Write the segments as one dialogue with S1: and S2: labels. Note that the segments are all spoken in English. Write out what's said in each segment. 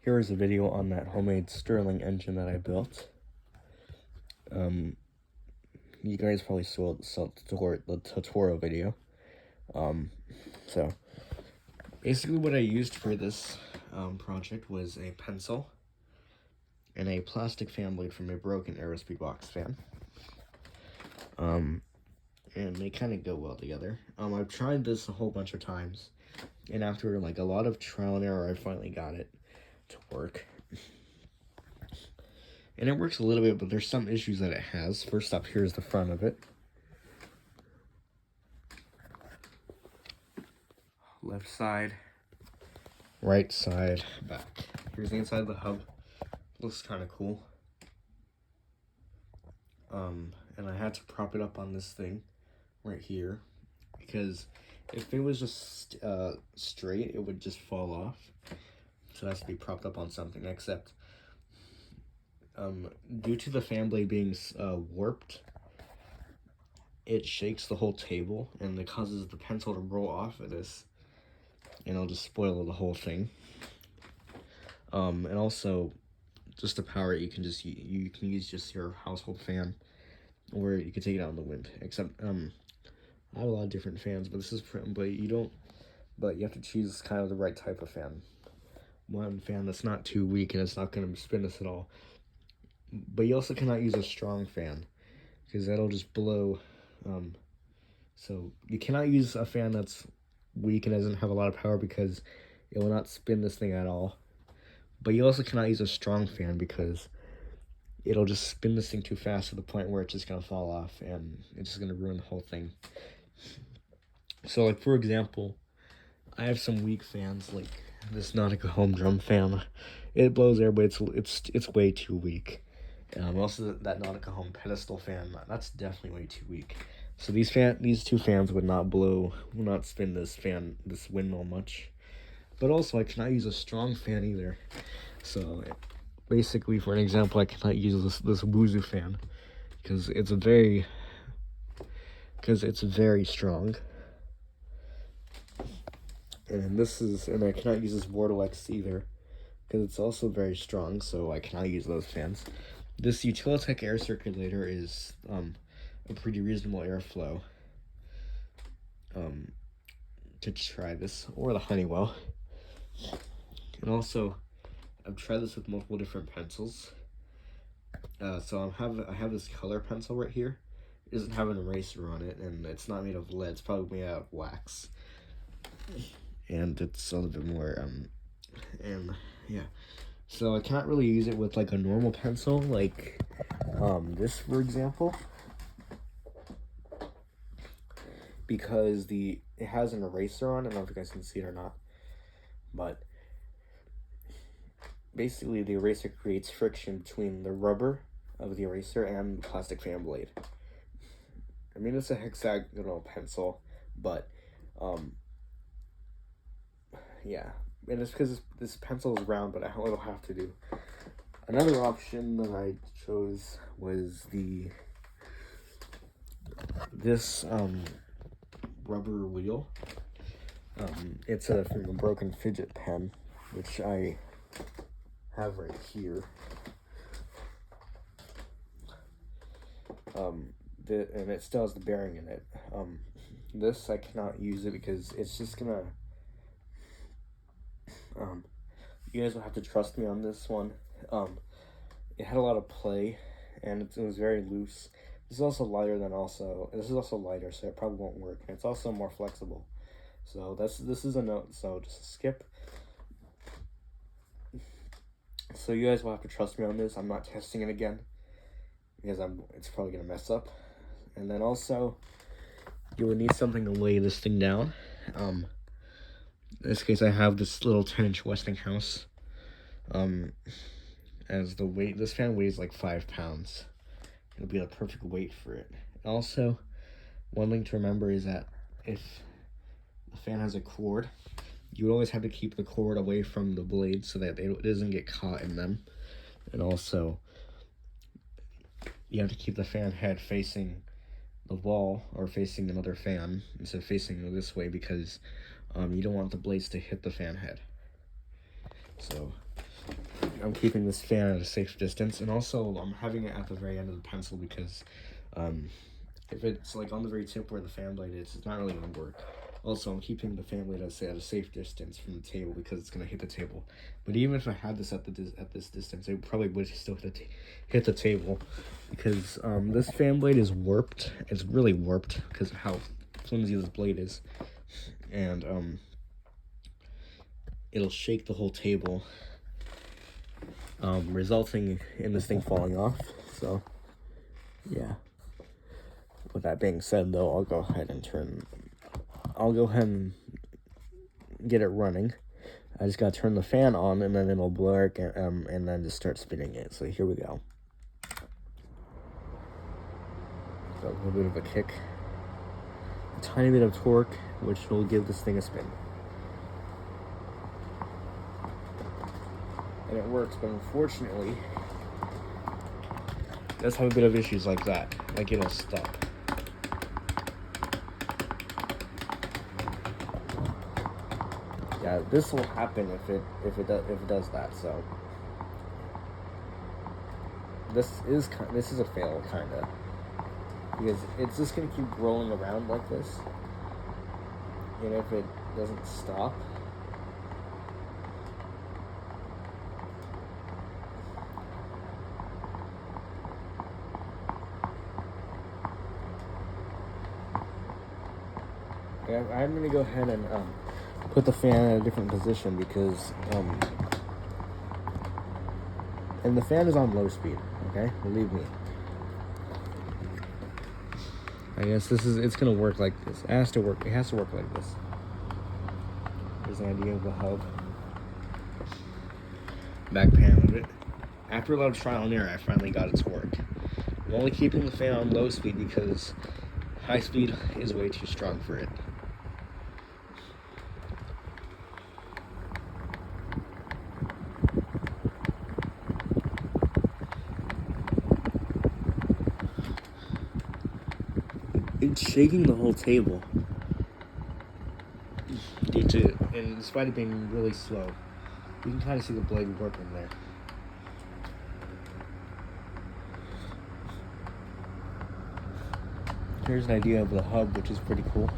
S1: Here is a video on that homemade Stirling engine that I built. You guys probably saw the tutorial video. So basically what I used for this project was a pencil and a plastic fan blade from a broken Aerospeed box fan. And they kind of go well together. I've tried this a whole bunch of times, and after like a lot of trial and error, I finally got it to work. And it works a little bit, but there's some issues that it has. First up, here's the front of it. Left side, right side, back. Here's the inside of the hub. Looks kind of cool. And I had to prop it up on this thing right here, because if it was just straight, it would just fall off. So it has to be propped up on something, except due to the fan blade being warped, it shakes the whole table, and it causes the pencil to roll off of this, and it'll just spoil the whole thing. And also, just to power it, you can use just your household fan, or you can take it out in the wind. Except I have a lot of different fans, but you have to choose kind of the right type of fan. One fan that's not too weak and it's not going to spin this at all. But you also cannot use a strong fan, because that'll just blow. So you cannot use a fan that's weak and doesn't have a lot of power, because it will not spin this thing at all. But you also cannot use a strong fan, because it'll just spin this thing too fast to the point where it's just going to fall off, and it's just going to ruin the whole thing. So, like, for example, I have some weak fans, like this Nautica home drum fan. It blows air, but it's way too weak. Also, that Nautica home pedestal fan, that's definitely way too weak. So these two fans would not spin this windmill much. But also, I cannot use a strong fan either. So basically, for an example, I cannot use this Wuzu fan, because it's very strong. And I cannot use this Vortex either, because it's also very strong, so I cannot use those fans. This Utilitech air circulator is a pretty reasonable airflow to try this, or the Honeywell. And also, I've tried this with multiple different pencils. So I have this color pencil right here. It doesn't have an eraser on it, and it's not made of lead. It's probably made out of wax. And it's a little bit more, and yeah. So I can't really use it with like a normal pencil, like this, for example, because it has an eraser on it. I don't know if you guys can see it or not, but basically the eraser creates friction between the rubber of the eraser and the plastic fan blade. I mean, it's a hexagonal pencil, but yeah, and it's because this pencil is round, but it'll have to do. Another option that I chose was this rubber wheel. It's from a broken fidget pen, which I have right here. And it still has the bearing in it. This I cannot use it because it's just gonna. You guys will have to trust me on this one. It had a lot of play, and it was very loose. This is also lighter, so it probably won't work. And it's also more flexible. So this is a note. So just skip. So you guys will have to trust me on this. I'm not testing it again, because it's probably gonna mess up. And then also, you will need something to lay this thing down. In this case, I have this little 10-inch Westinghouse. As the weight, this fan weighs like 5 pounds. It'll be the perfect weight for it. Also, one thing to remember is that if the fan has a cord, you always have to keep the cord away from the blade so that it doesn't get caught in them. And also, you have to keep the fan head facing the wall or facing another fan instead of facing this way, because you don't want the blades to hit the fan head. So I'm keeping this fan at a safe distance, and also I'm having it at the very end of the pencil because if it's like on the very tip where the fan blade is, it's not really gonna work. Also, I'm keeping the fan blade at a safe distance from the table because it's gonna hit the table. But even if I had this at this distance, it probably would still hit the table because this fan blade is warped. It's really warped because of how flimsy this blade is, and it'll shake the whole table, resulting in this thing falling off. So, yeah. With that being said, though, I'll go ahead and get it running. I just gotta turn the fan on, and then it'll blur, and then just start spinning it. So here we go. So a little bit of a kick, a tiny bit of torque, which will give this thing a spin. And it works, but unfortunately, it does have a bit of issues like that, like it'll stop. Yeah, this will happen if it does that. So this is a fail, kinda, because it's just gonna keep rolling around like this, and if it doesn't stop, yeah, I'm gonna go ahead and put the fan in a different position because and the fan is on low speed. Okay, believe me. I guess it's gonna work like this. It has to work like this. There's an idea of the hub. Back panel of it. After a lot of trial and error, I finally got it to work. I'm only keeping the fan on low speed because high speed is way too strong for it. It's shaking the whole table and despite it being really slow, you can kind of see the blade working there. Here's an idea of the hub, which is pretty cool.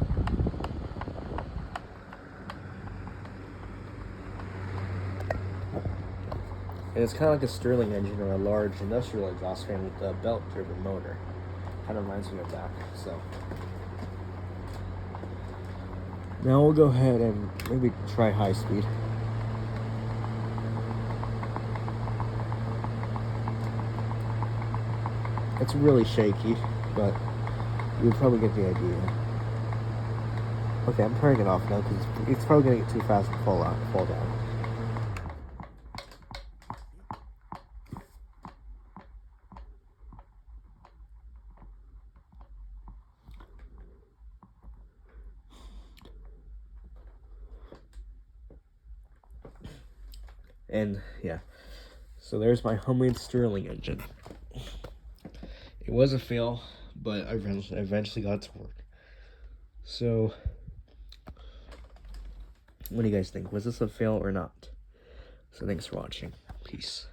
S1: And it's kind of like a Stirling engine or a large industrial exhaust fan with a belt-driven motor. Kind of reminds me of that. So now we'll go ahead and maybe try high speed. It's really shaky, but you'll probably get the idea. Okay, I'm turning it off now because it's probably gonna get too fast to fall down. And yeah, so there's my homemade Stirling engine. It was a fail, but I eventually got it to work. So, what do you guys think? Was this a fail or not? So thanks for watching. Peace.